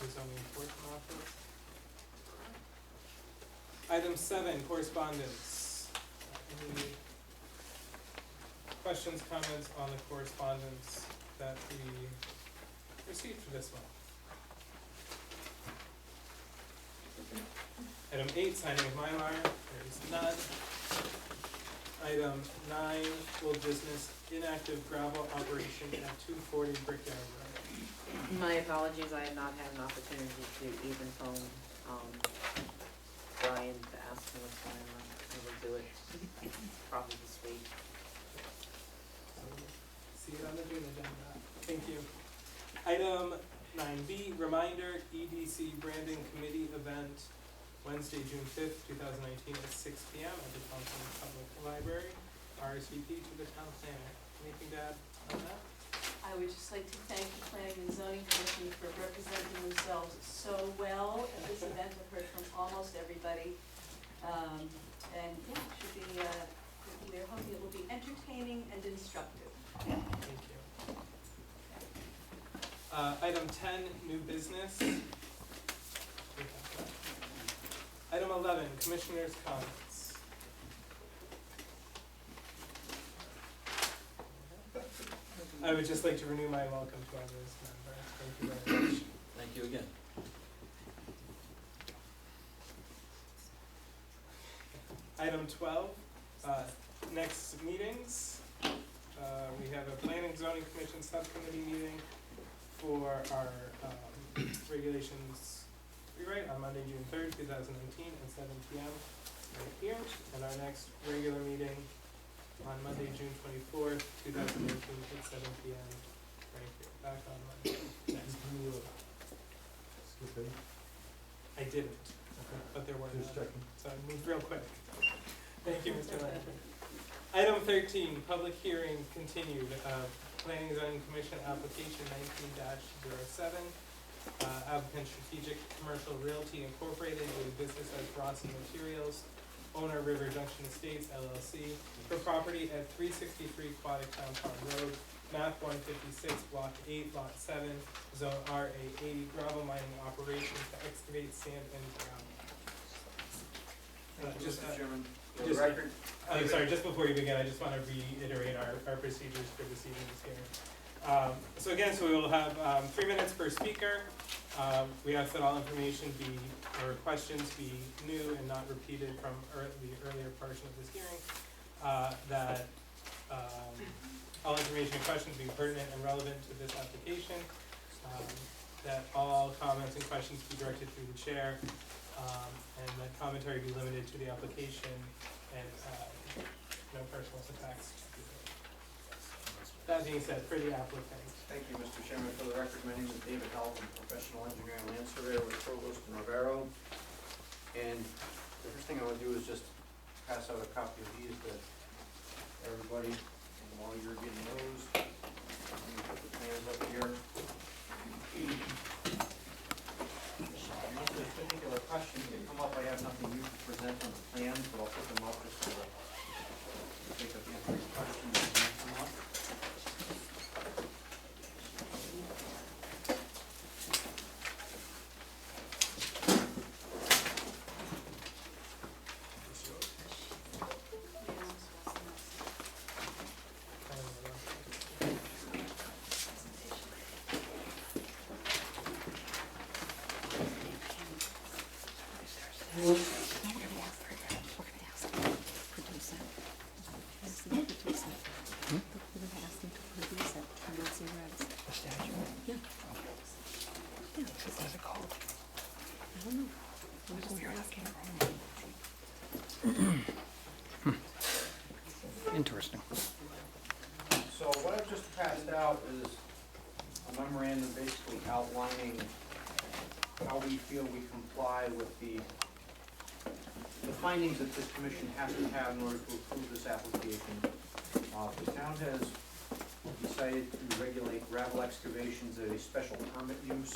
the zoning enforcement office. Item 7, correspondence. Any questions, comments on the correspondence that we received for this one? Item 8, signing of Mylar, there is none. Item 9, old business, inactive gravel operation at 240 Brickyard Road. My apologies, I have not had an opportunity to even phone, Brian to ask him what's going on. I will do it probably this week. See it on the June agenda. Thank you. Item 9B, reminder, EDC branding committee event, Wednesday, June 5th, 2019 at 6 p.m. at the Thompson Public Library. RSVP to the town planner. Anything to add on that? I would just like to thank the Planning and Zoning Commission for representing themselves so well at this event. I've heard from almost everybody. And yeah, it should be, we're hoping it will be entertaining and instructive. Thank you. Item 10, new business. Item 11, commissioners' comments. I would just like to renew my welcome to our newest member. Thank you very much. Thank you again. Item 12, next meetings. We have a Planning Zoning Commission Subcommittee meeting for our regulations rewrite on Monday, June 3rd, 2019 at 7 p.m. right here. And our next regular meeting on Monday, June 24th, 2019 at 7 p.m. right here. Back on Monday. Next. Skip it. I didn't, but there were Just none. checking. So I moved real quick. Thank you, Mr. Langford. Item 13, public hearing continued. Planning and Zoning Commission application 19-07. Applicant Strategic Commercial Realty Incorporated, doing business as Bronson Materials, owner River Junction Estates LLC, for property at 363 Aquatic Town Farm Road, map 156, block 8, lot 7, zone RA80, gravel mining operation to excavate sand and gravel. Mr. Chairman, for the just- record. Sorry, just before you begin, I just want to reiterate our procedures for this evening's hearing. So we will have 3 minutes per speaker. We ask that all information or questions be new and not repeated from the earlier portion of this hearing. That all information and questions be pertinent and relevant to this application. That all comments and questions be directed through the chair. And that commentary be limited to the application and no personal attacks. That being said, for the applicant. Thank you, Mr. Chairman. For the record, my name is David Howell. I'm a professional engineer and land surveyor with Provost and Rivero. And the first thing I want to do is just pass out a copy of these to everybody. And while you're getting those, I'm going to put the plans up here. Unless there's particular questions that come up, I have nothing new to present on the plans, but I'll put them up just to take up answering questions that may come up. Interesting. So what I've just passed out is a memorandum basically outlining how we feel we comply with the findings that this commission has to have in order to approve this application. The town has decided to regulate gravel excavations as a special permit use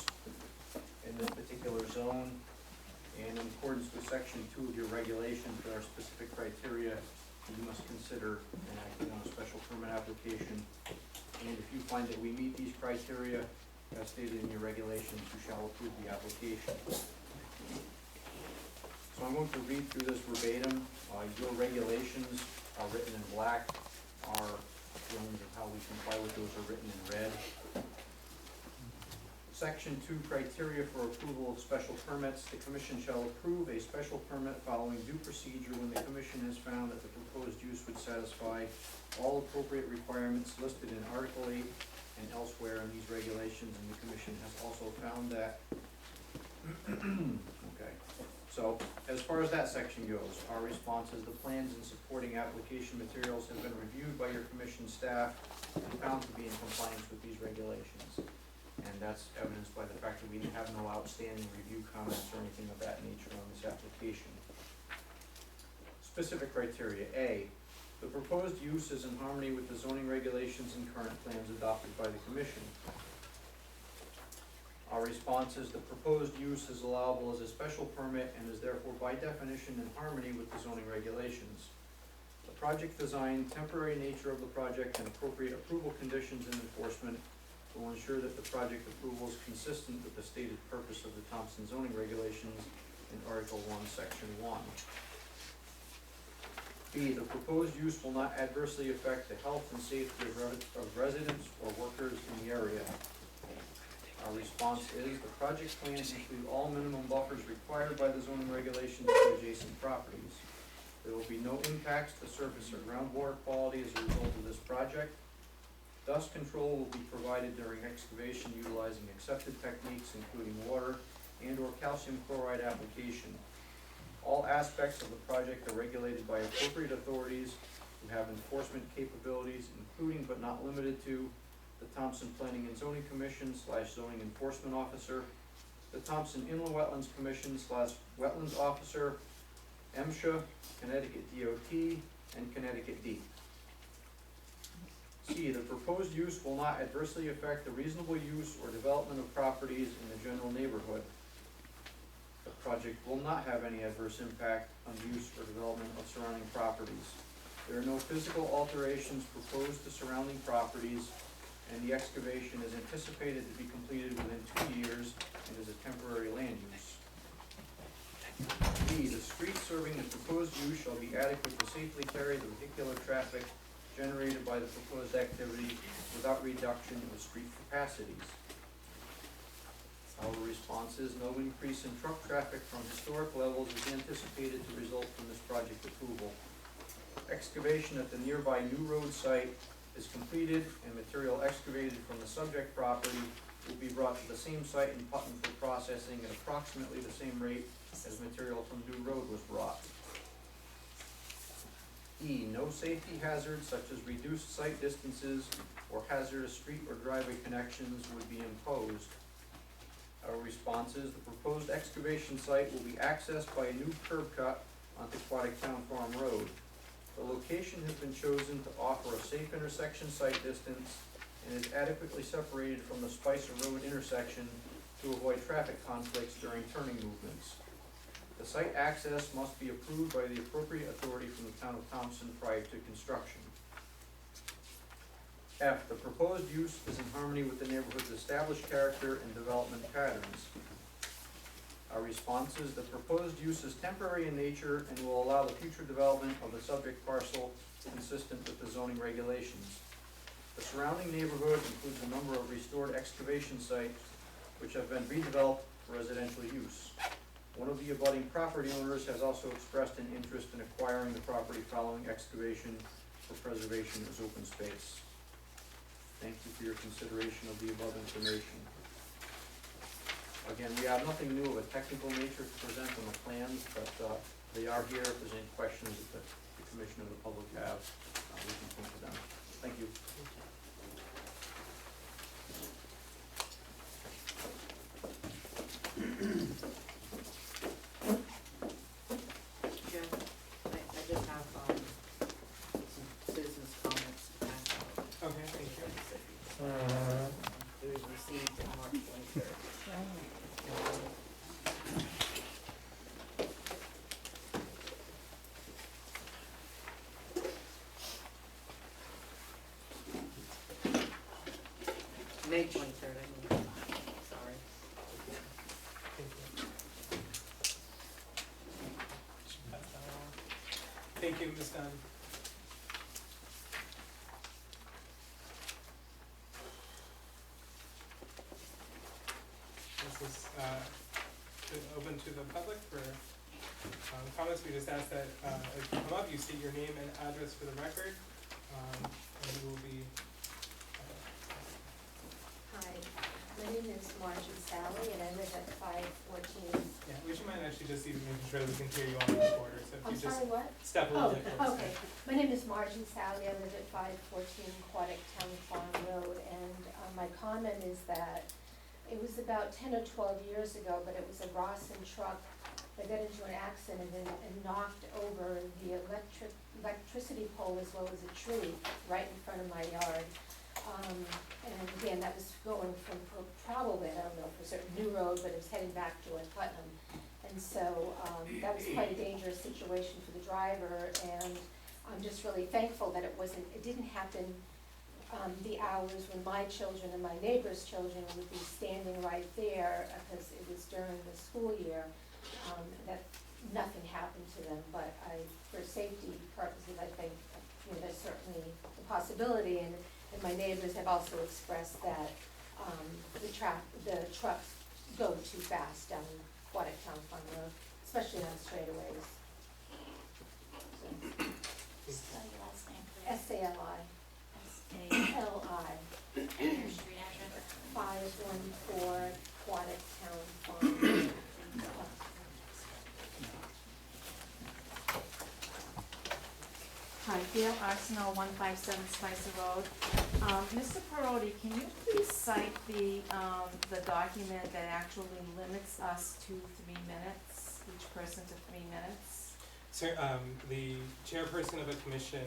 in this particular zone. And in accordance with section 2 of your regulations, there are specific criteria you must consider in acting on a special permit application. And if you find that we meet these criteria, as stated in your regulations, you shall approve the application. So I'm going to read through this verbatim. Your regulations are written in black. Our feelings of how we comply with those are written in red. Section 2, criteria for approval of special permits. The commission shall approve a special permit following due procedure when the commission has found that the proposed use would satisfy all appropriate requirements listed in Article 8 and elsewhere in these regulations, and the commission has also found that. Okay, so as far as that section goes, our response is the plans and supporting application materials have been reviewed by your commission staff and found to be in compliance with these regulations. And that's evidenced by the fact that we have no outstanding review comments or anything of that nature on this application. Specific criteria. A, the proposed use is in harmony with the zoning regulations and current plans adopted by the commission. Our response is the proposed use is allowable as a special permit and is therefore by definition in harmony with the zoning regulations. The project design, temporary nature of the project, and appropriate approval conditions and enforcement will ensure that the project approval is consistent with the stated purpose of the Thompson zoning regulations in Article 1, Section 1. B, the proposed use will not adversely affect the health and safety of residents or workers in the area. Our response is the project plans include all minimum buffers required by the zoning regulations to adjacent properties. There will be no impacts to surface or groundwater quality as a result of this project. Dust control will be provided during excavation utilizing accepted techniques including water and/or calcium chloride application. All aspects of the project are regulated by appropriate authorities who have enforcement capabilities, including but not limited to the Thompson Planning and Zoning Commission / Zoning Enforcement Officer, the Thompson Inland Wetlands Commission / Wetlands Officer, MSHA, Connecticut DOT, and Connecticut DEP. C, the proposed use will not adversely affect the reasonable use or development of properties in the general neighborhood. The project will not have any adverse impact on the use or development of surrounding properties. There are no physical alterations proposed to surrounding properties, and the excavation is anticipated to be completed within 2 years and is a temporary land use. D, the street serving the proposed use shall be adequate to safely carry the vehicular traffic generated by the proposed activity without reduction of street capacities. Our response is no increase in truck traffic from historic levels is anticipated to result from this project approval. Excavation at the nearby new road site is completed and material excavated from the subject property will be brought to the same site in Putnam for processing at approximately the same rate as material from new road was brought. E, no safety hazards such as reduced site distances or hazardous street or driveway connections would be imposed. Our response is the proposed excavation site will be accessed by a new curb cut onto Aquatic Town Farm Road. The location has been chosen to offer a safe intersection site distance and is adequately separated from the Spicer Road intersection to avoid traffic conflicts during turning movements. The site access must be approved by the appropriate authority from the town of Thompson prior to construction. F, the proposed use is in harmony with the neighborhood's established character and development patterns. Our response is the proposed use is temporary in nature and will allow the future development of the subject parcel consistent with the zoning regulations. The surrounding neighborhood includes a number of restored excavation sites which have been redeveloped for residential use. One of the abutting property owners has also expressed an interest in acquiring the property following excavation for preservation as open space. Thank you for your consideration of the above information. Again, we have nothing new of a technical nature to present on the plans, but they are here. If there's any questions that the commission or the public have, we can think of them. Thank you. Jim, I just have, some citizens' comments to pass out. Okay, thank you. It was received on March 23rd. Thank you, Ms. Dunn. This is open to the public for comments. We just ask that as you come up, you state your name and address for the record, and you will be. Hi, my name is Margie Sally, and I live at 514. Yeah, would you mind actually just even making sure that we can hear you on the recorder? So if I'm you just sorry, what? step a little bit closer. Okay. My name is Margie Sally, I live at 514 Aquatic Town Farm Road, and my comment is that it was about 10 or 12 years ago, but it was a Rawson truck that got into an accident and knocked over the electricity pole as well as a tree right in front of my yard. And again, that was going from probably, I don't know for certain, New Road, but it was heading back towards Putnam. And so that was quite a dangerous situation for the driver, and I'm just really thankful that it didn't happen the hours when my children and my neighbors' children would be standing right there, because it was during the school year, that nothing happened to them. But for safety purposes, I think, there's certainly a possibility, and my neighbors have also expressed that the trucks go too fast down Aquatic Town Farm Road, especially on straightaways. Spell your last name, please. S-A-L-I. S-A-L-I. L-I. Your street address. 514 Aquatic Town Farm Road. Hi, Gail Arsenal, 157 Spicer Road. Mr. Perotti, can you please cite the document that actually limits us to 3 minutes, each person to 3 minutes? Sir, the chairperson of a commission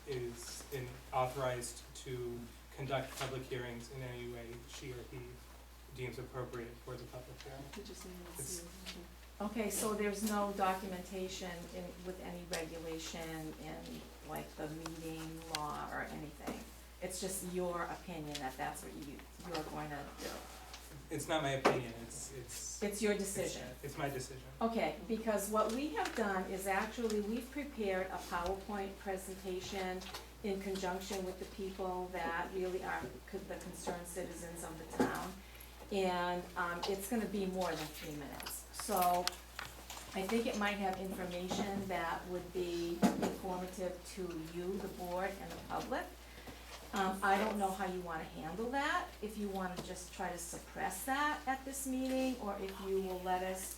is authorized to conduct public hearings in any way she or he deems appropriate for the public hearing. It's- Okay, so there's no documentation with any regulation in like the meeting law or anything? It's just your opinion that that's what you're going to do? It's not my opinion, It's your decision? It's my decision. Okay, because what we have done is actually, we've prepared a PowerPoint presentation in conjunction with the people that really are the concerned citizens of the town. And it's gonna be more than 3 minutes. So I think it might have information that would be informative to you, the board, and the public. I don't know how you wanna handle that, if you wanna just try to suppress that at this meeting, or if you will let us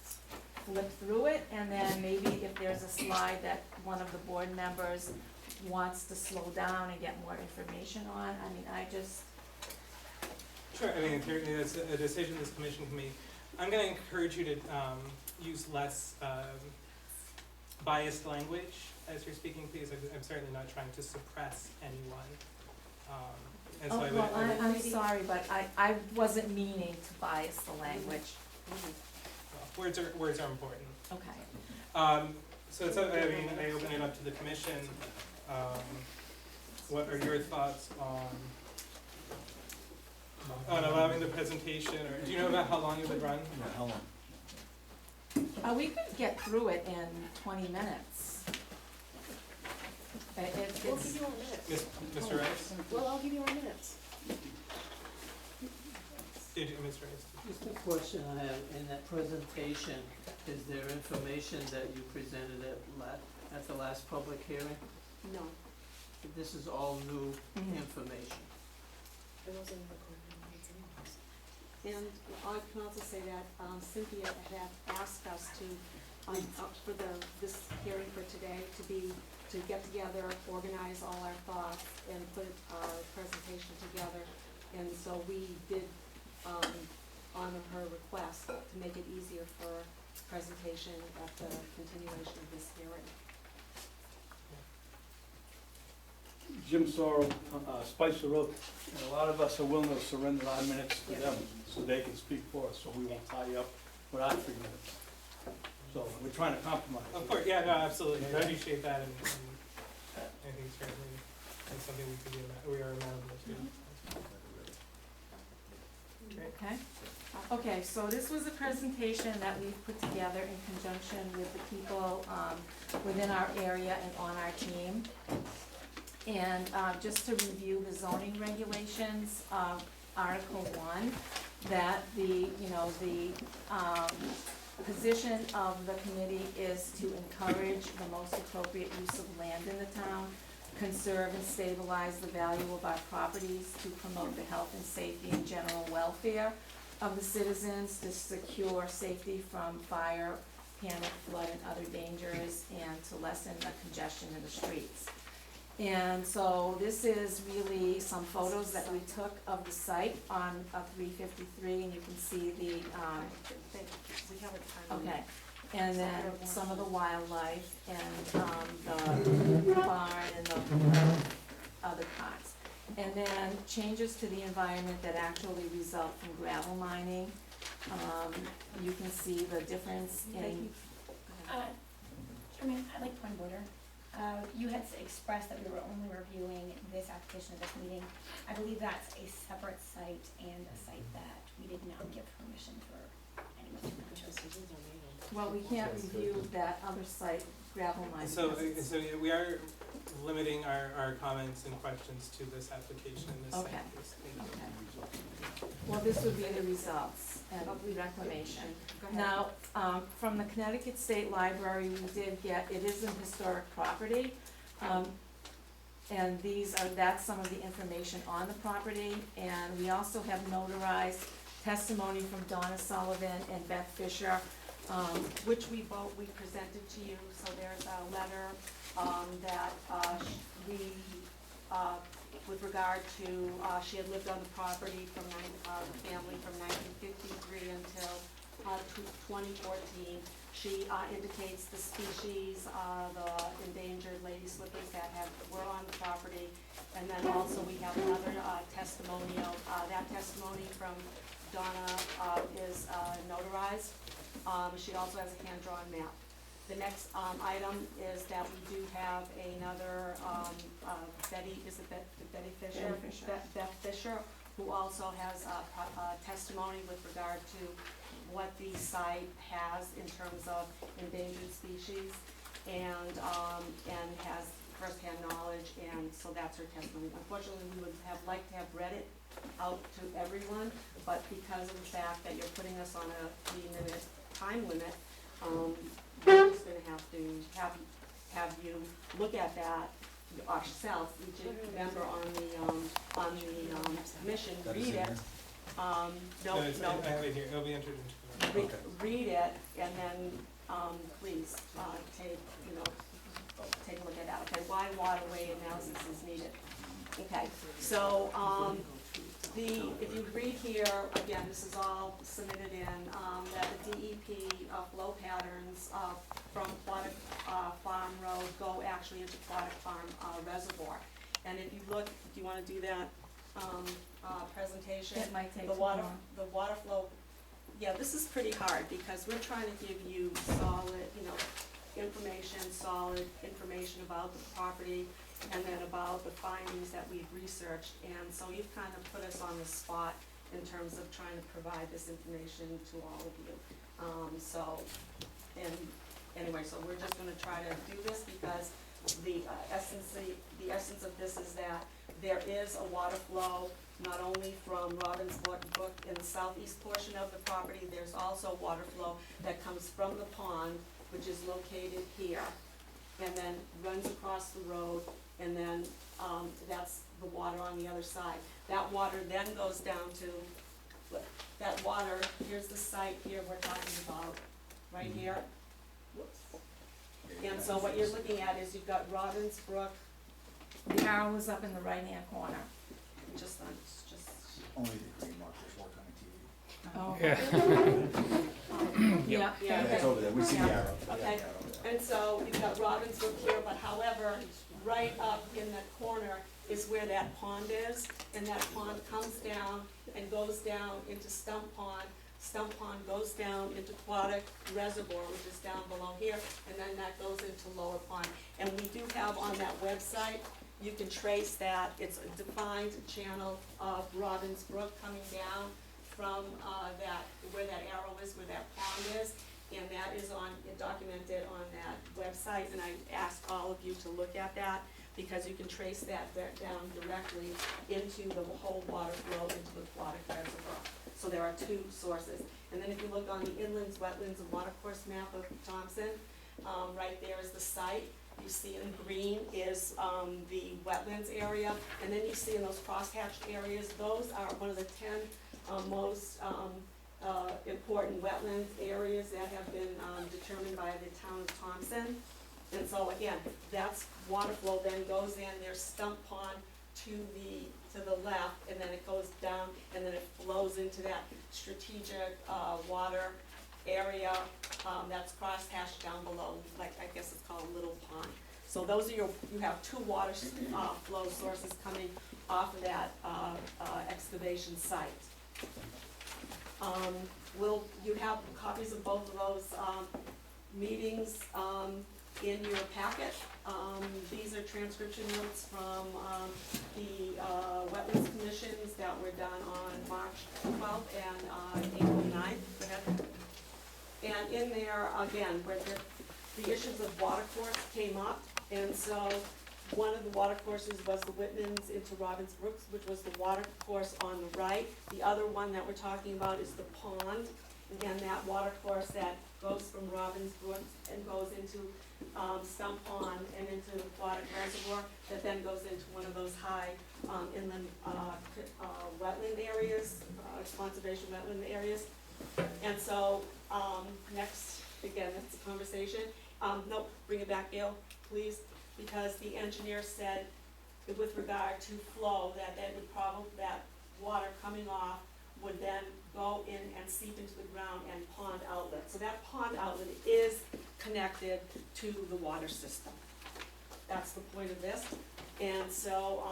flip through it, and then maybe if there's a slide that one of the board members wants to slow down and get more information on, I mean, Sure, I mean, it's a decision this commission can make. I'm gonna encourage you to use less biased language as you're speaking, please. I'm certainly not trying to suppress anyone. And so I would. well, I'm sorry, but I wasn't meaning to bias the language. Words are important. Okay. So it's, I mean, I open it up to the commission. What are your thoughts on allowing the presentation, or do you know about how long it would run? Yeah, how long? We could get through it in 20 minutes. We'll give you our minutes. Mr. Rice? Well, I'll give you our minutes. Mr. Rice? Just a question I have, in that presentation, is there information that you presented at the last public hearing? No, This is all new Mhm. information. it wasn't recorded in minutes anyways. And I can also say that Cynthia had asked us to, for this hearing for today, to get together, organize all our thoughts, and put our presentation together. And so we did honor her request to make it easier for presentation at the continuation of this hearing. Jim Sorrell, Spicer Road, and a lot of us are willing to surrender our minutes to them, so they can speak for us, so we won't tie you up with our 3 minutes. So we're trying to compromise. Of course, yeah, no, absolutely, I Okay. appreciate that, and I think certainly it's something we are amenable to. Okay? Okay, so this was a presentation that we put together in conjunction with the people, within our area and on our team. And, just to review the zoning regulations, Article 1, that the position of the committee is to encourage the most appropriate use of land in the town, conserve and stabilize the value of our properties, to promote the health and safety and general welfare of the citizens, to secure safety from fire, panic, flood, and other dangers, and to lessen the congestion in the streets. And so this is really some photos that we took of the site on 353, and you can see the, We have a time. okay, and then some of the wildlife and the barn and the other parts. And then changes to the environment that actually result from gravel mining. You can see the difference in, Chairman, I'd like point of order. You had expressed that we were only reviewing this application at this meeting. I believe that's a separate site and a site that we did not give permission for anyone to enter. well, we can't review that other site, gravel mining. So, because it's- so yeah, we are limiting our comments and questions to this application and this Okay. site case. Thank you. Okay. Well, this would be the results and reclamation. Go ahead. Now, from the Connecticut State Library, we did get, it is an historic property. And that's some of the information on the property. And we also have notarized testimony from Donna Sullivan and Beth Fisher, which we presented to you. So there's a letter, that, with regard to, she had lived on the property from the family from 1953 until 2014. She indicates the species, the endangered lady slippers that were on the property. And then also we have another testimonial. That testimony from Donna is notarized. She also has a hand-drawn map. The next item is that we do have another Betty Fisher? Betty Fisher. Beth Fisher, who also has a testimony with regard to what the site has in terms of endangered species and has firsthand knowledge, and so that's her testimony. Unfortunately, we would have liked to have read it out to everyone, but because of the fact that you're putting us on a 3-minute time limit, we're just gonna have to have you look at that yourself, each member on the commission, read it. No, I have it here, it'll be entered into the. Read it, and then, please, take a look at that, okay, why waterway analysis is needed. Okay, so, if you read here, again, this is all submitted in, that the DEP flow patterns from Aquatic Farm Road go actually into Aquatic Farm Reservoir. And if you look, do you wanna do that, presentation? It might take The too water, long. the water flow, yeah, this is pretty hard, because we're trying to give you solid, solid information about the property, and then about the findings that we've researched, and so you've kind of put us on the spot in terms of trying to provide this information to all of you. Anyway, so we're just gonna try to do this, because the essence of this is that there is a water flow, not only from Robbins Brook in the southeast portion of the property, there's also water flow that comes from the pond, which is located here, and then runs across the road, and then, that's the water on the other side. That water then goes down to, that water, here's the site here we're talking about, right here. Whoops. And so what you're looking at is you've got Robbins Brook, The arrow is up in the right-hand corner. just Only the green mark is work on Oh. the TV. Yeah. Yeah, it's over there, we see the Yeah. arrow. Yeah, Okay. the arrow, yeah. And so you've got Robbins Brook here, but however, right up in that corner is where that pond is, and that pond comes down and goes down into Stump Pond. Stump Pond goes down into Aquatic Reservoir, which is down below here, and then that goes into Lower Pond. And we do have on that website, you can trace that, it's a defined channel of Robbins Brook coming down from, where that arrow is, where that pond is, and that is documented on that website, and I ask all of you to look at that, because you can trace that down directly into the whole water flow into the aquatic reservoir. So there are two sources. And then if you look on the inland wetlands and watercourse map of Thompson, right there is the site. You see in green is the wetlands area, and then you see in those crosshatched areas, those are one of the 10 most important wetlands areas that have been determined by the town of Thompson. And so again, that's water flow then goes in, there's Stump Pond to the left, and then it goes down, and then it flows into that strategic water area that's crosshatched down below, like I guess it's called Little Pond. So those are you have two water flow sources coming off of that excavation site. You have copies of both of those meetings in your packet. These are transcription notes from the wetlands commissions that were done on March 12th and April 9th. Go ahead. And in there, again, where the issues of water course came up, and so one of the water courses was the Whitmans into Robbins Brooks, which was the water course on the right. The other one that we're talking about is the pond, and that water course that goes from Robbins Brooks and goes into Stump Pond and into the aquatic reservoir, that then goes into one of those high inland wetland areas, conservation wetland areas. And so, next, again, that's a conversation. Nope, bring it back, Gail, please, because the engineer said, with regard to flow, that that water coming off would then go in and seep into the ground and pond outlet. So that pond outlet is connected to the water system. That's the point of this. And so,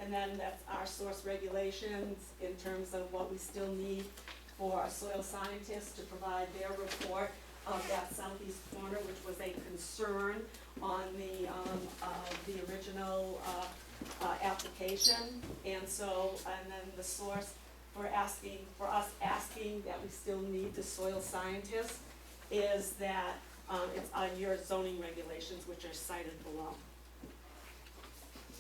and then that's our source regulations in terms of what we still need for our soil scientists to provide their report of that southeast corner, which was a concern on the original application. And so, and then the source for us asking that we still need the soil scientists is that it's on your zoning regulations, which are cited below.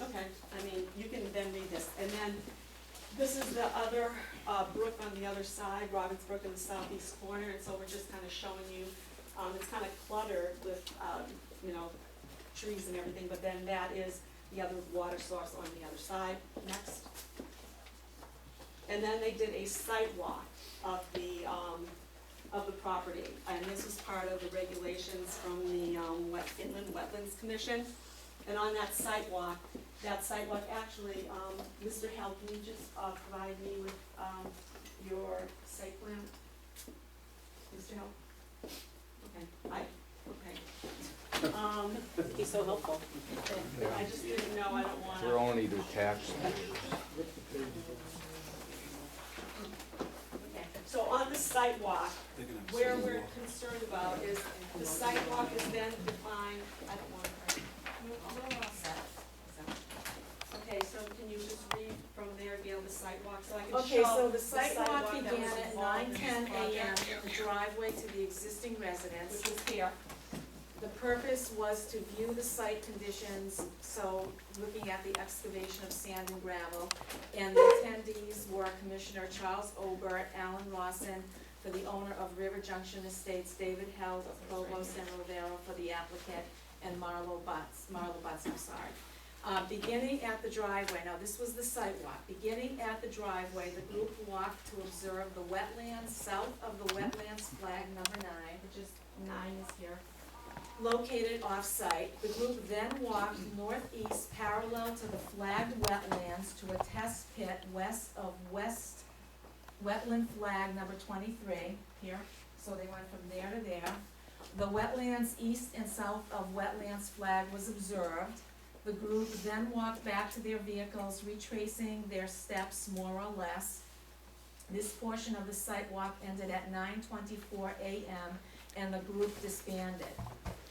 Okay, I mean, you can then read this. And then this is the other brook on the other side, Robbins Brook in the southeast corner, and so we're just kind of showing you, it's kind of cluttered with, trees and everything, but then that is the other water source on the other side. Next. And then they did a site walk of the property, and this was part of the regulations from the Inland Wetlands Commission. And on that site walk actually, Mr. Held, can you just provide me with your site plan? Mr. Held? Okay, okay. He's so helpful. I just didn't know, I don't wanna. We're only the taxpayers. Okay, so on the sidewalk, where we're concerned about is the sidewalk is then defined, I don't want to, we're all set. Okay, so can you just read from there, Gail, the sidewalk, so I can show Okay, so the sidewalk sidewalk that began was at involved in this 9:10 a.m. project, in the driveway to the existing residence. which was here. The purpose was to view the site conditions, so looking at the excavation of sand and gravel. And the attendees were Commissioner Charles Obert, Alan Rawson for the owner of River Junction Estates, David Held of Provost and Rivera for the applicant, and Marlo Butts, I'm sorry. Beginning at the driveway, now this was the site walk, beginning at the driveway, the group walked to observe the wetlands south of the wetlands flag number 9, which is 9 is here, located off-site. The group then walked northeast parallel to the flagged wetlands to a test pit west of wetland flag number 23, here, so they went from there to there. The wetlands east and south of wetlands flag was observed. The group then walked back to their vehicles, retracing their steps more or less. This portion of the site walk ended at 9:24 a.m. and the group disbanded.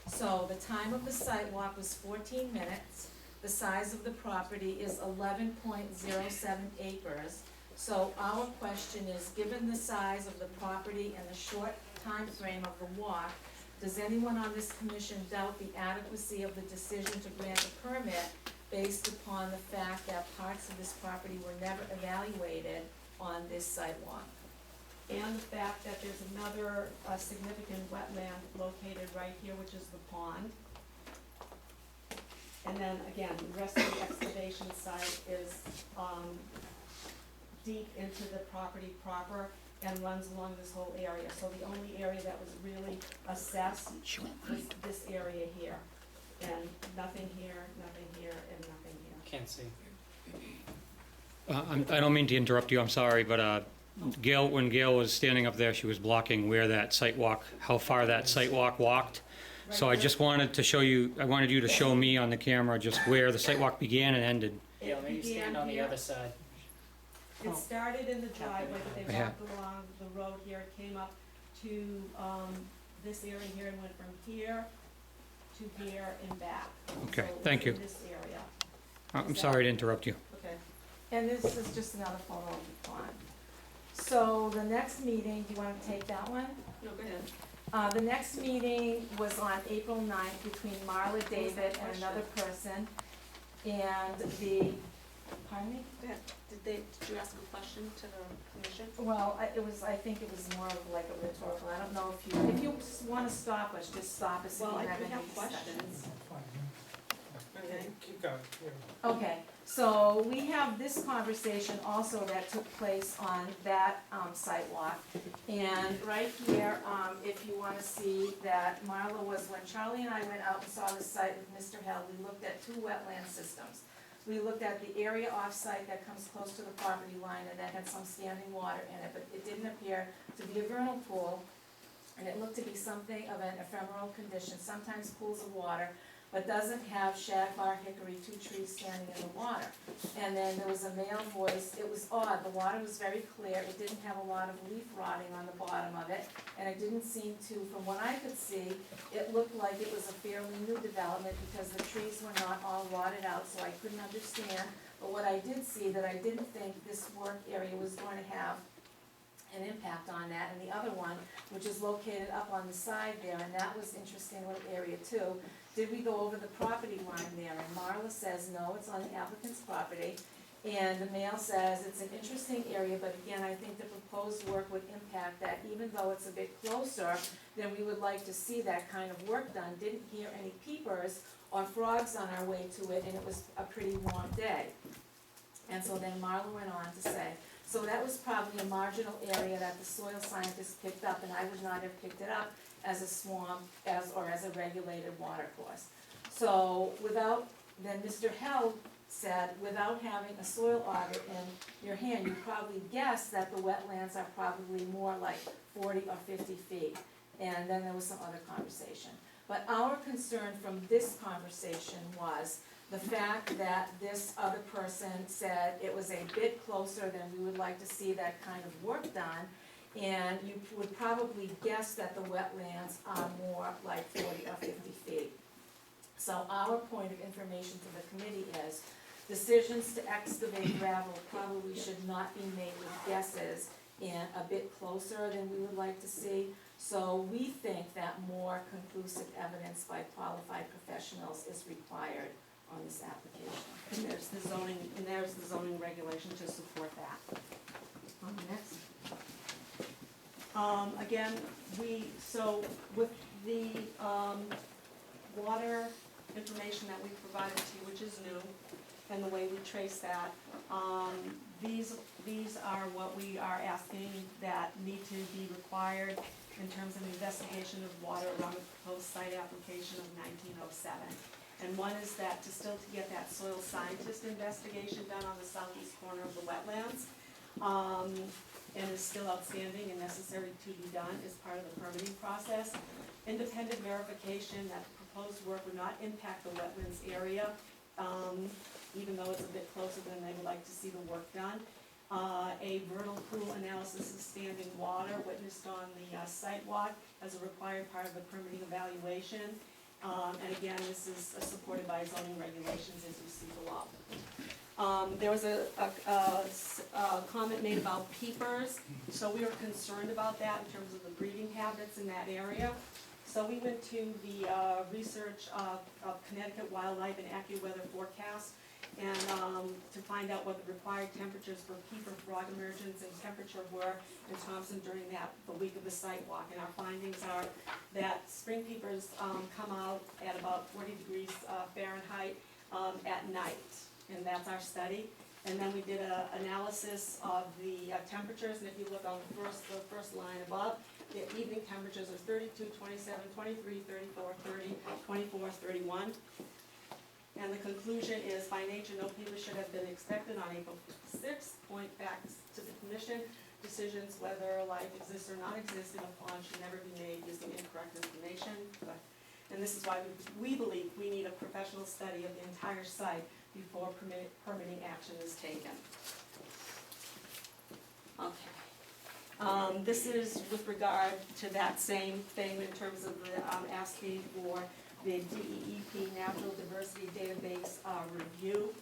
So the time of the site walk was 14 minutes. The size of the property is 11.07 acres. So our question is, given the size of the property and the short time frame of the walk, does anyone on this commission doubt the adequacy of the decision to grant a permit based upon the fact that parts of this property were never evaluated on this sidewalk? And the fact that there's another significant wetland located right here, which is the pond. And then again, the rest of the excavation site is deep into the property proper and runs along this whole area. So the only area that was really assessed was this area here. And nothing here, and nothing here. Can't see. I don't mean to interrupt you, I'm sorry, but Gail, when Gail was standing up there, she was blocking where that site walk, how far that site walk walked. So I just wanted to show you, I wanted you to show me on the camera just where the site walk began and ended. Yeah, maybe stand on the other side. It started in the driveway, but they Yeah. walked along the road here, it came up to, this area here and went from here to here and back. Okay, So it's thank you. in this area. I'm sorry to interrupt you. Okay. And this is just another photo of the pond. So the next meeting, do you wanna take that one? No, go ahead. The next meeting was on April 9th between Marla David and another person. And the, pardon me? Go ahead. Did you ask a question to the commission? Well, I think it was more of like a rhetorical, I don't know if you wanna stop us, just stop us if Well, you I have do any have questions. Okay. Keep going. Okay, so we have this conversation also that took place on that sidewalk. And right here, if you wanna see that Marla was, when Charlie and I went out and saw the site with Mr. Held, we looked at two wetland systems. We looked at the area off-site that comes close to the property line and that had some standing water in it, but it didn't appear to be a vernal pool. And it looked to be something of an ephemeral condition, sometimes pools of water, but doesn't have shagbar, hickory, two trees standing in the water. And then there was a male voice, it was odd, the water was very clear, it didn't have a lot of leaf rotting on the bottom of it, and it didn't seem to, from what I could see, it looked like it was a fairly new development because the trees were not all rotted out, so I couldn't understand. But what I did see, that I didn't think this work area was going to have an impact on that, and the other one, which is located up on the side there, and that was interesting little area too. Did we go over the property line there? And Marla says, no, it's on the applicant's property. And the male says, it's an interesting area, but again, I think the proposed work would impact that, even though it's a bit closer, then we would like to see that kind of work done. Didn't hear any peepers or frogs on our way to it, and it was a pretty warm day. And so then Marla went on to say, so that was probably a marginal area that the soil scientists picked up, and I would not have picked it up as a swamp, or as a regulated water course. So then Mr. Held said, without having a soil audit in your hand, you probably guess that the wetlands are probably more like 40 or 50 feet. And then there was some other conversation. But our concern from this conversation was the fact that this other person said it was a bit closer than we would like to see that kind of work done. And you would probably guess that the wetlands are more like 40 or 50 feet. So our point of information to the committee is, decisions to excavate gravel probably should not be made with guesses and a bit closer than we would like to see. So we think that more conclusive evidence by qualified professionals is required on this application. And there's the zoning regulation to support that. On the next. Again, so with the, water information that we provided to you, which is new, and the way we trace that, these are what we are asking that need to be required in terms of investigation of water around the proposed site application of 1907. And one is that to get that soil scientist investigation done on the southeast corner of the wetlands, and is still outstanding and necessary to be done as part of the permitting process. Independent verification that the proposed work would not impact the wetlands area, even though it's a bit closer than they would like to see the work done. A vernal pool analysis of standing water witnessed on the sidewalk as a required part of the permitting evaluation. And again, this is supported by zoning regulations as you see below. There was a comment made about peepers, so we were concerned about that in terms of the breeding habits in that area. So we went to the research of Connecticut Wildlife and AccuWeather forecast, and to find out what the required temperatures for peeper frog emergence and temperature were in Thompson during the week of the site walk. And our findings are that spring peepers come out at about 40 degrees Fahrenheit at night, and that's our study. And then we did an analysis of the temperatures, and if you look on the first line above, the evening temperatures are 32, 27, 23, 34, 30, 24, 31. And the conclusion is, by nature, no peeper should have been expected on April 6th. Point back to the commission. Decisions whether life exists or not exists in a pond should never be made using incorrect information. And this is why we believe we need a professional study of the entire site before permitting action is taken. Okay. This is with regard to that same thing in terms of the asking for the DEEP Natural Diversity Database review.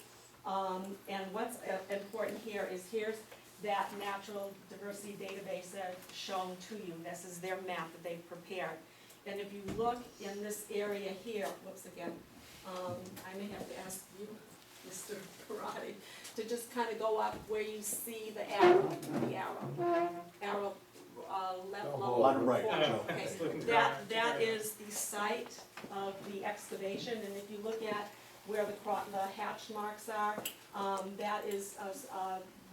And what's important here is here's that natural diversity database that's shown to you. This is their map that they've prepared. And if you look in this area here, whoops again, I may have to ask you, Mr. Karate, to just kind of go up where you see the arrow, left lower. Bottom right. corner. Okay. That is the site of the excavation, and if you look at where the hatch marks are, that is,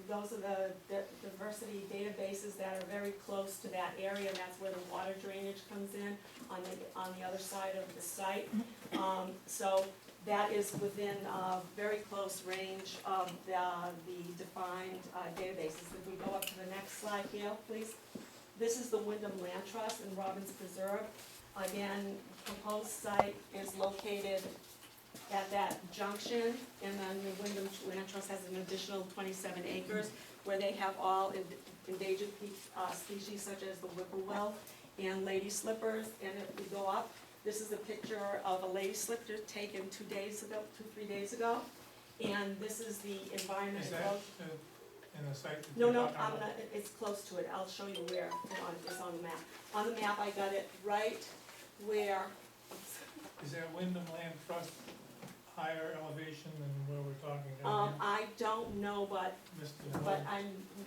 those are the diversity databases that are very close to that area, and that's where the water drainage comes in on the other side of the site. So that is within very close range of the defined databases. If we go up to the next slide, Gail, please. This is the Wyndham Land Trust in Robbins Preserve. Again, proposed site is located at that junction, and then the Wyndham Land Trust has an additional 27 acres where they have all endangered species such as the whippoorwill and lady slippers. And if we go up, this is a picture of a lady slipper taken 3 days ago. And this is the environment. Is that in the site? that No, you're no, talking about? it's close to it. I'll show you where it's on the map. On the map, I got it right where, Is that Wyndham Land Trust higher elevation than where we're talking down here? I don't know, but Mr.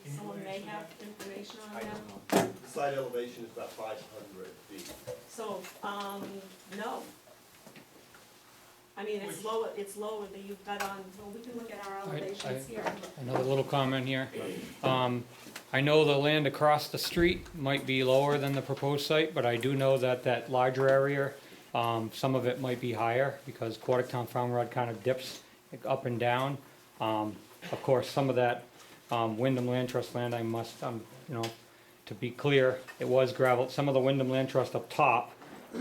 you someone may answer have that? information on I that. don't know. Site elevation is about 500 feet. So, no. I mean, it's lower than you've got on, well, we can look at our elevations here. Another little comment here. I know the land across the street might be lower than the proposed site, but I do know that that larger area, some of it might be higher because Quatictown Farm Road kind of dips up and down. Of course, some of that Wyndham Land Trust land, to be clear, it was gravel. Some of the Wyndham Land Trust up top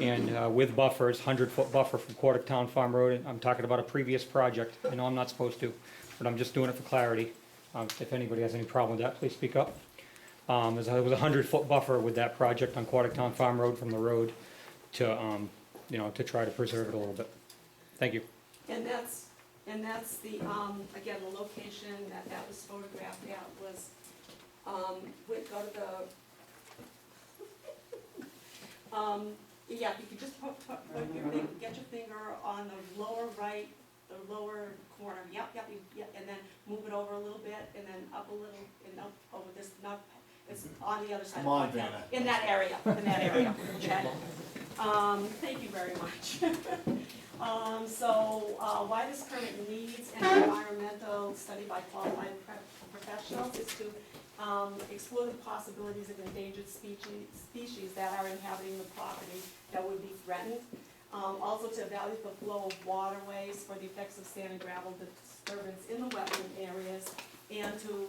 and with buffers, 100-foot buffer from Quatictown Farm Road. I'm talking about a previous project. I know I'm not supposed to, but I'm just doing it for clarity. If anybody has any problem with that, please speak up. There was a 100-foot buffer with that project on Quatictown Farm Road from the road to, to try to preserve it a little bit. Thank you. And that's the, again, the location that was photographed at was, go to the, yeah, if you could just get your finger on the lower right, the lower corner, yep, and then move it over a little bit, and then up a little, and up over this, it's on the other side. Come on, of the Vanna. in that area, okay? Thank you very much. Why this permit needs an environmental study by qualified professionals is to explore the possibilities of endangered species that are inhabiting the property that would be threatened. Also to evaluate the flow of waterways for the effects of sand and gravel disturbance in the wetland areas, and to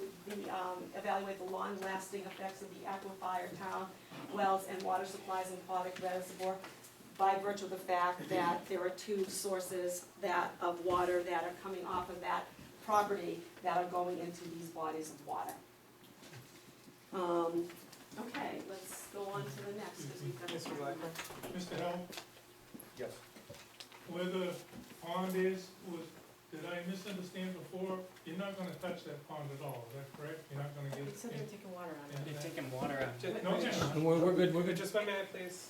evaluate the long-lasting effects of the aquifer, town wells, and water supplies and aquatic reservoir by virtue of the fact that there are 2 sources of water that are coming off of that property that are going into these bodies of water. Okay, let's go on to the next, because we've got Mr. Blackburn. Mr. Hill, Yes. where the pond is with did I misunderstand before? You're not gonna touch that pond at all, is that correct? You're not gonna get It said they're in? taking water on it. in that? taking water out. No, yeah. We're good, we're good. Just 1 minute, please.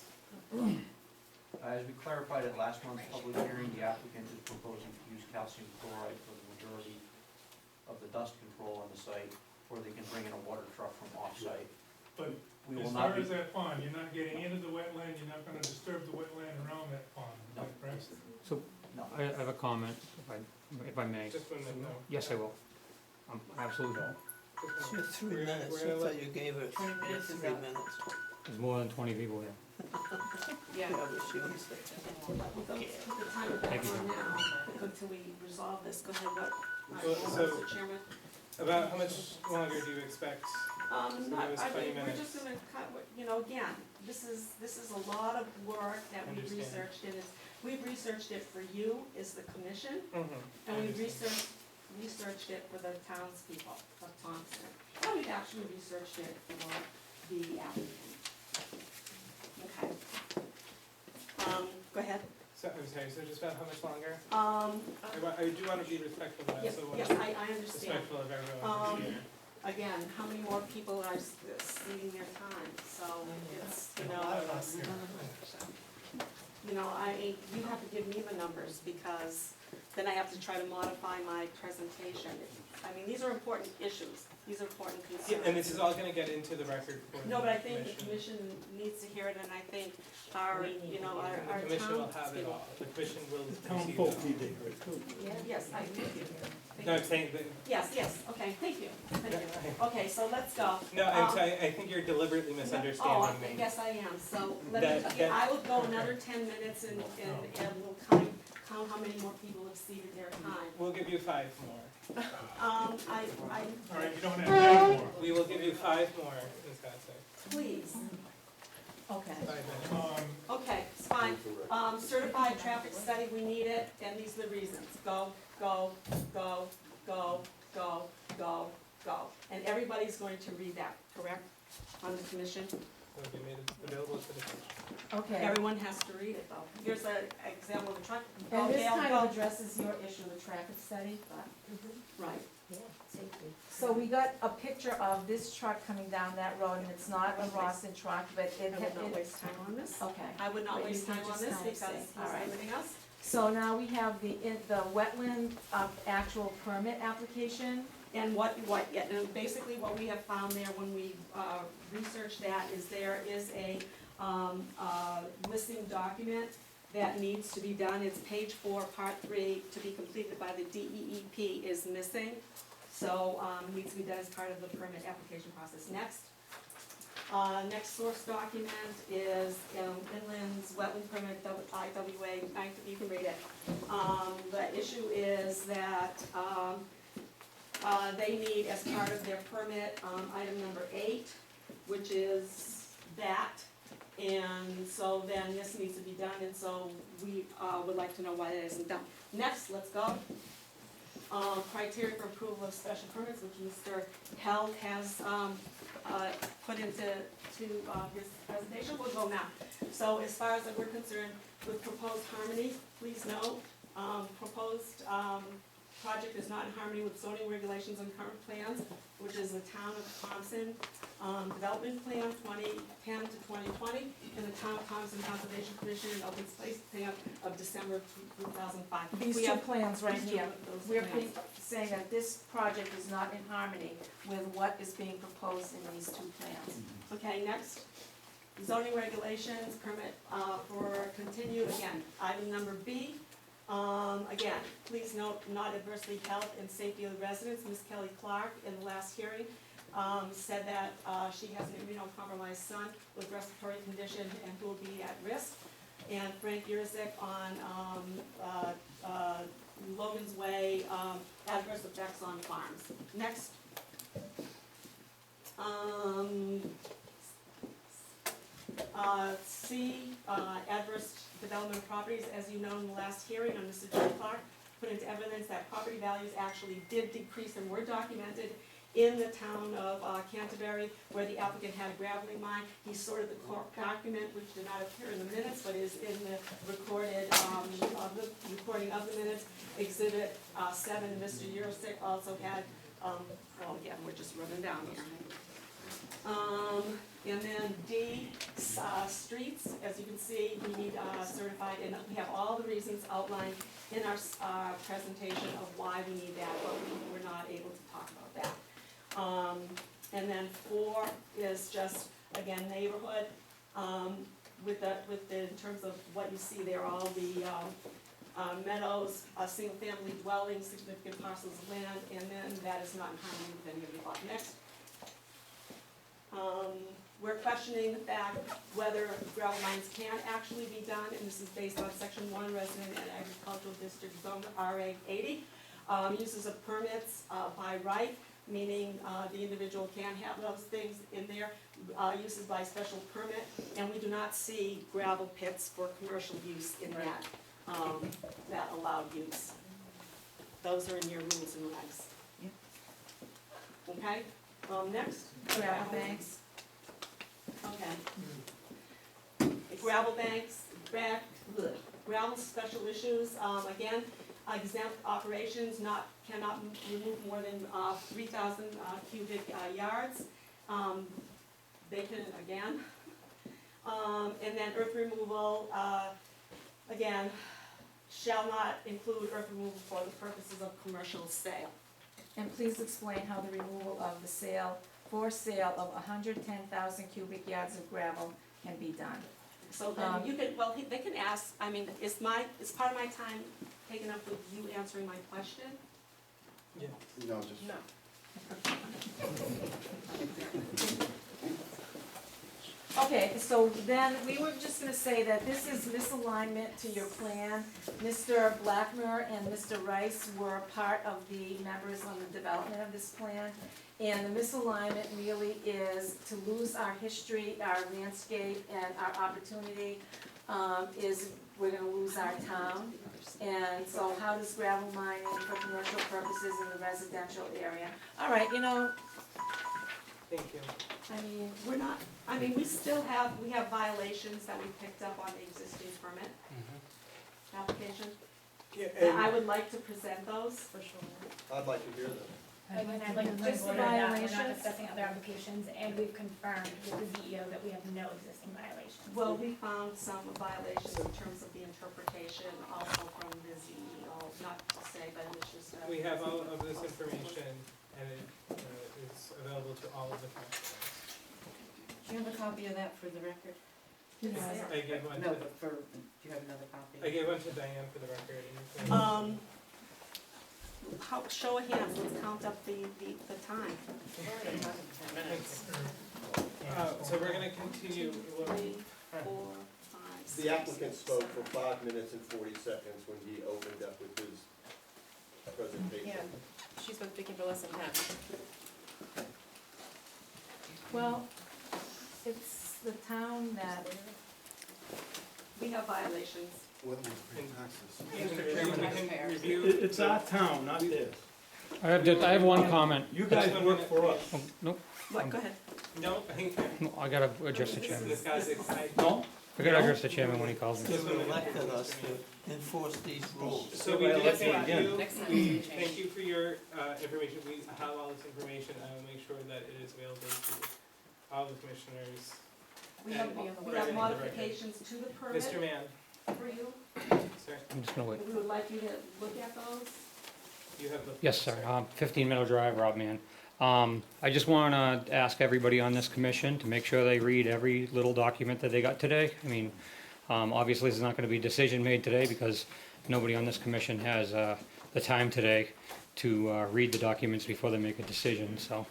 As we clarified at last month's public hearing, the applicant is proposing to use calcium chloride for the majority of the dust control on the site, or they can bring in a water truck from off-site. But We as will far not be, as that pond, you're not getting into the wetland, you're not gonna disturb the wetland around that pond, is No. that correct? no. I have a comment, if I may. Just 1 minute, no. Yes, I will. Absolutely. Just 1 It's minute. your 3 We're gonna- minutes, we're I gonna thought let- you gave her 20 minutes is 3 up. minutes. There's more than 20 people here. Yeah. Probably she was there. We'll go put the timer back Thank you. on now, until we resolve this, go ahead, what, So- Mr. Chairman? About how much longer do you expect? Not, It was I 20 mean, we're minutes. just gonna cut, you know, again, this is a lot of work that we've Understand. researched, and we've researched it for you, as the commission, Mm-hmm. and we've researched it for the townspeople of Thompson. And we've actually researched it for the applicant. Okay. Go ahead. So, I'm sorry, so just about how much longer? Um, I do want to be respectful, but I yes, also want yes, to be I understand. respectful of everyone who's here. Again, how many more people are ceding their time, so it's, you A know. lot of us here. You know, you have to give me the numbers, because then I have to try to modify my presentation. I mean, these are important issues, these are important Yeah, concerns. and this is all gonna get into the record for the No, but I think the commission. commission needs to hear it, and I think our, you know, our The town. commission will have it all, the commission will Town receive folk it need to hear it too. Yes, I, thank you. all. No, I'm saying that, Yes, okay, thank you, thank you. Okay, so let's go. no, I'm sorry, I think you're deliberately Oh, misunderstanding me. yes, I am, so That- I will go another 10 minutes and we'll count how many more people have ceded their time. We'll give you 5 more. All right, you don't have any more. We will give you 5 more, Ms. Gossick. Please, Okay. 5 minutes. okay, it's fine. Certified traffic study, we need it, and these are the reasons. Go, go, go, go, go, go, go. And everybody's going to read that, correct, on the commission? Will be made available to the commission. Okay. Everyone has to read it, though. Here's an example of the truck. Go, And this Dale, kind go. of addresses your issue, the traffic study, but. Right. Safety. So we got a picture of this truck coming down that road, and it's not a Rawson truck, but I it, would not it, waste time on this. okay. I would not But you waste can time on just this kind of because say, he's all right. everything else. So now we have the wetland, actual permit application. And yeah, and basically what we have found there when we, researched that is there is a, listing document that needs to be done. It's page 4, part 3, to be completed by the DEEP is missing. So, it needs to be done as part of the permit application process. Next. Next source document is, Inland's Wetland Permit, IWA, you can read it. The issue is that, they need as part of their permit, item number 8, which is that. And so then this needs to be done, and so we, would like to know why that isn't done. Next, let's go. Criteria for approval of special permits, which Mr. Held has, put into, his presentation, we'll go now. So as far as we're concerned, with proposed harmony, please note, proposed, project is not in harmony with zoning regulations and current plans, which is the Town of Thompson, Development Plan 2010 to 2020, and the Town of Thompson Conservation Commission and Open Space Plan of December 2005. These We two have plans right these two here. of those We're plans. saying that this project is not in harmony with what is being proposed in these two plans. Okay, next, zoning regulations, permit, for continued, again, item number B. Again, please note, not adversely health and safety of the residents. Ms. Kelly Clark, in the last hearing, said that, she has an immunocompromised son with respiratory condition and who will be at risk. And Frank Yurzik on, Logan's Way, adverse effects on farms. Next. C, adverse development of properties, as you know in the last hearing on Mr. Jim Clark, put into evidence that property values actually did decrease and were documented, in the town of Canterbury, where the applicant had a graveling mine. He sorted the document, which did not appear in the minutes, but is in the recorded, recording of the minutes. Exhibit 7, Mr. Yurcik also had, well, again, we're just running down here. And then D, streets, as you can see, we need certified, and we have all the reasons outlined in our presentation of why we need that, but we were not able to talk about that. And then 4 is just, again, neighborhood, in terms of what you see there, all the meadows, single-family dwellings, significant parcels of land, and then that is not in harmony with any of the above. Next. We're questioning the fact whether gravel mines can actually be done, and this is based on section 1, resident and agricultural district zone RA 80. Uses of permits by right, meaning the individual can have those things in there. Uses by special permit, and we do not see gravel pits for commercial use in that, that allowed use. Those are in your rules and regs. Okay, next. Gravel banks. Okay. Gravel banks, gravel special issues, again, exempt operations cannot remove more than 3,000 cubic yards. They can, again. And then earth removal, again, shall not include earth removal for the purposes of commercial sale. And please explain how the removal of the for sale of 110,000 cubic yards of gravel can be done. So then you can, well, they can ask, I mean, is part of my time taken up with you answering my question? Yeah. No, just. No. Okay, so then we were just gonna say that this is misalignment to your plan. Mr. Blackmer and Mr. Rice were part of the members on the development of this plan. And the misalignment really is to lose our history, our landscape, and our opportunity, is we're gonna lose our town. And so how does gravel mining for commercial purposes in the residential area? All right, you know, Thank you. I mean, We're not, we still have, violations that we picked up on the existing permit application. Yeah, And I would like to present those. For sure. I'd like to hear them. Again, I'd like to Just the point out that we're violations? not discussing other applications, and we've confirmed with the CEO that we have no existing violations. Well, we found some violations in terms of the interpretation, also from the CEO, not to say, but it's just. we have all of this information, and it's available to all of the councilors. Do you have a copy of that for the record? It's Yeah. there. I gave one No, to, but do you have another copy? I gave one to Diane for the record. And Show of hands, let's count up the time. so we're gonna continue. 3, 4, 5, 6. The applicant spoke for 5 minutes and 40 seconds when he opened up with his presentation. Yeah, she's been speaking for less than 10. well, it's the town that, We have violations. Mr. Chairman, we can review. It's our town, not theirs. I have one comment. You guys work for us. Oh, nope, What, go ahead. No, no, I gotta address the chairman. this guy's excited. No? I gotta address the chairman when he calls me. You elected us to enforce these rules. So we do Next thank one, you. Next time it's gonna change. Thank you for your information. We have all this information. I will make sure that it is available to all the commissioners. We And have right in the modifications to the permit Mr. Mann, for you. sir, I'm just gonna wait. We would like you to look at those. you have the. Yes, sir. 15 Meadow Drive, Rob Mann. I just want to ask everybody on this commission to make sure they read every little document that they got today. I mean, obviously, there's not going to be a decision made today because nobody on this commission has the time today to read the documents before they make a decision. So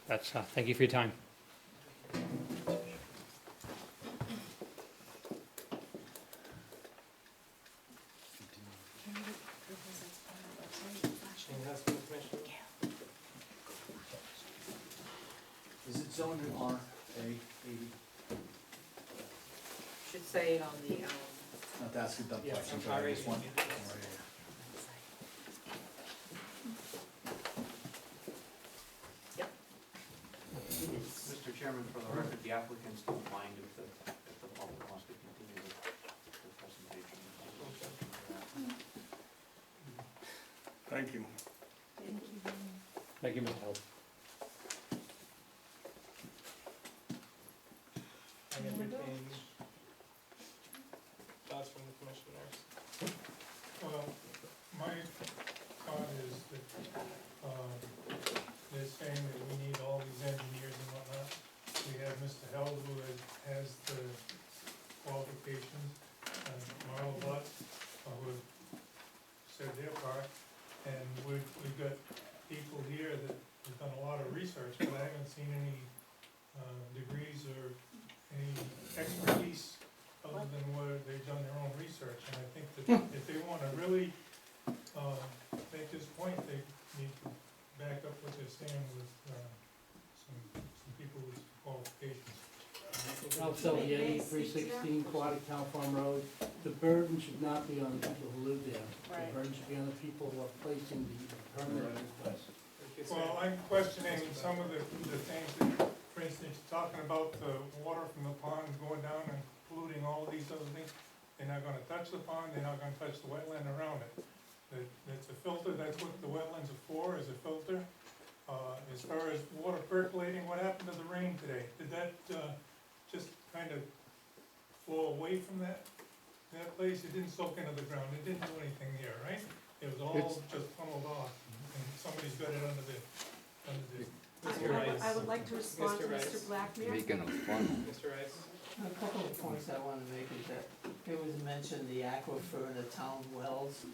that's, thank you for your time. Any last one, Commissioner? Is it zoned in RA 80? Should say it on the, Not to ask a dumb Yeah, question, I'm but I RA just want. 80. Yep. Thank you. Thank you, Mr. Held. I entertain thoughts from the commissioners. Well, my thought is that, they're saying that we need all these engineers and whatnot. We have Mr. Held who has the qualifications, and Marl Butt, who have said their part. And we've got people here that have done a lot of research, but I haven't seen any, degrees or any expertise other than where they've done their own research. And I think that if they wanna really, make this point, they need to back up what they're saying with, some people with qualifications. Ralph Celier, 316 Quaddy Town Farm Road. The burden should not be on the people who live there. Right. The burden should be on the people who are placing the permit in place. Well, I'm questioning some of the things that, for instance, talking about the water from the pond going down and polluting all of these other things. They're not gonna touch the pond, they're not gonna touch the wetland around it. It's a filter, that's what the wetlands are for, is a filter. As far as water percolating, what happened to the rain today? Did that, just kind of flow away from that place? It didn't soak into the ground, it didn't do anything there, right? It was all just funneled off, and somebody's got it under the. Mr. Rice. I would like to respond to Mr. Rice. Mr. Blackmere. Mr. Rice? A couple of points I wanna make is that it was mentioned the aquifer and the town wells.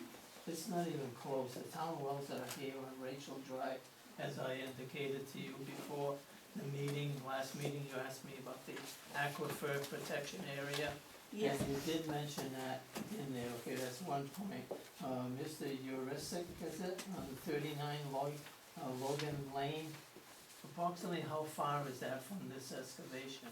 It's not even close. The town wells that are here on Rachel Drive, as I indicated to you before the meeting, last meeting, you asked me about the aquifer protection area. Yes. And you did mention that in there, okay, that's one point. Mr. Urisic, is it, on 39 Logan Lane? Approximately how far is that from this excavation?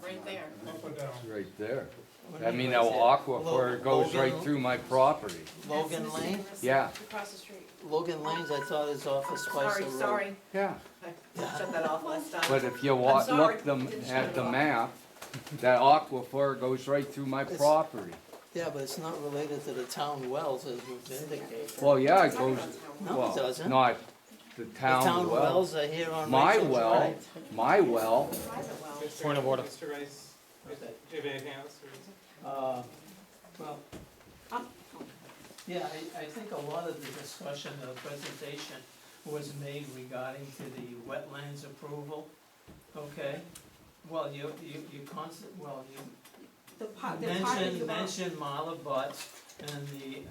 Right there. Up or down? Right there. What do I you mean, mean, that is it aquifer goes right Logan- through my property. Logan Lane? Yeah, Across the street. Logan Lane's, I thought is off of Spicer Road. Sorry, yeah. I shut that off last time. But if you I'm sorry. look them Didn't shut at it the off. map, that aquifer goes right through my It's- property. Yeah, but it's not related to the town wells as we've indicated. Well, yeah, it goes, No, it well, doesn't. not the The town well. wells are here on My Rachel well, Drive. my well, Private well. Point of order. Mr. Rice, Okay. do you have anything else? Well, yeah, I think a lot of the discussion, the presentation was made regarding to the wetlands approval, okay? Well, you The part about. mentioned Marla Butts and the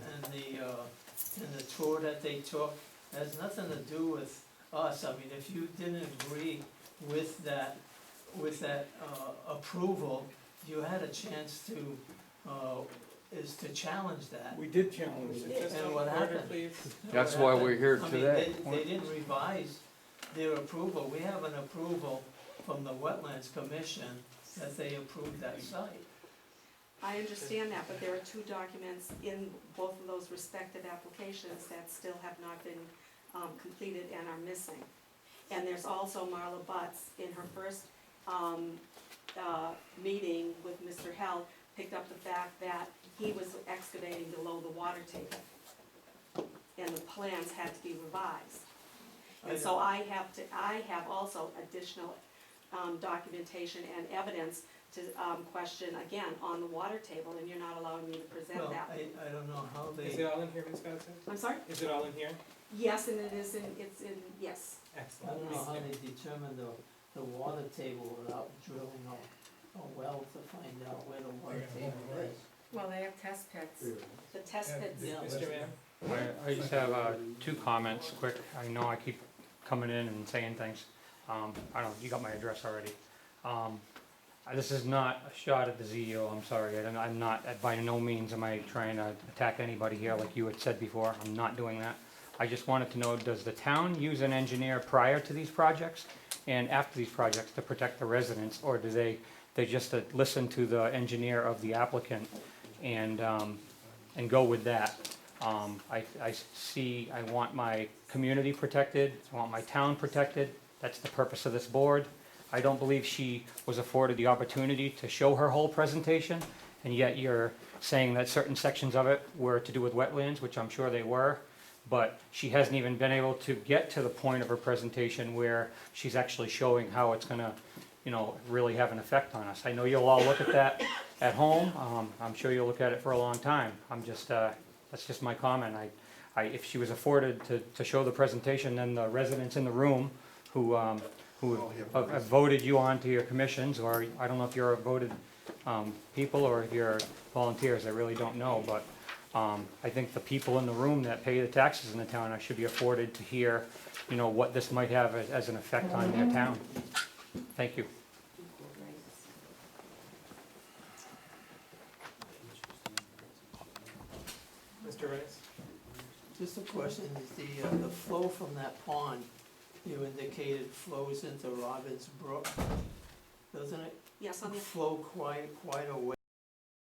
tour that they took. Has nothing to do with us. I mean, if you didn't agree with that approval, you had a chance to challenge that. We did challenge it. Just And on what order, happened? please. that's What why we're here happened? today. I mean, they didn't revise their approval. We have an approval from the Wetlands Commission that they approved that site. I understand that, but there are two documents in both of those respective applications that still have not been completed and are missing. And there's also Marla Butts in her first meeting with Mr. Held, picked up the fact that he was excavating below the water table. And the plans had to be revised. And so I have also additional documentation and evidence to question again on the water table, and you're not allowing me to present Well, that. I don't know how Is they, it all in here, Ms. Johnson? I'm sorry? Is it all in here? Yes, and it's in, yes. I Excellent. don't know how they determined the water table without drilling a well to find out where the water table is. Well, they have test pits. The test pits. Yeah, Mr. Mann? I just have two comments, quick. I know I keep coming in and saying things. I don't know, you got my address already. This is not a shot at the CEO, I'm sorry. I'm not, by no means am I trying to attack anybody here like you had said before. I'm not doing that. I just wanted to know, does the town use an engineer prior to these projects and after these projects to protect the residents? Or do they just listen to the engineer of the applicant and go with that? I want my community protected, I want my town protected. That's the purpose of this board. I don't believe she was afforded the opportunity to show her whole presentation, and yet you're saying that certain sections of it were to do with wetlands, which I'm sure they were. but she hasn't even been able to get to the point of her presentation where she's actually showing how it's gonna, you know, really have an effect on us. I know you'll all look at that at home, I'm sure you'll look at it for a long time. I'm just, that's just my comment. If she was afforded to show the presentation, then the residents in the room who have voted you onto your commissions, or I don't know if you're a voted people or if you're volunteers, I really don't know, but I think the people in the room that pay the taxes in the town should be afforded to hear, you know, what this might have as an effect on their town. Thank you. Mr. Rice? Just a question, is the flow from that pond, you indicated flows into Robbins Brook, doesn't it Yes, on the flow quite a way?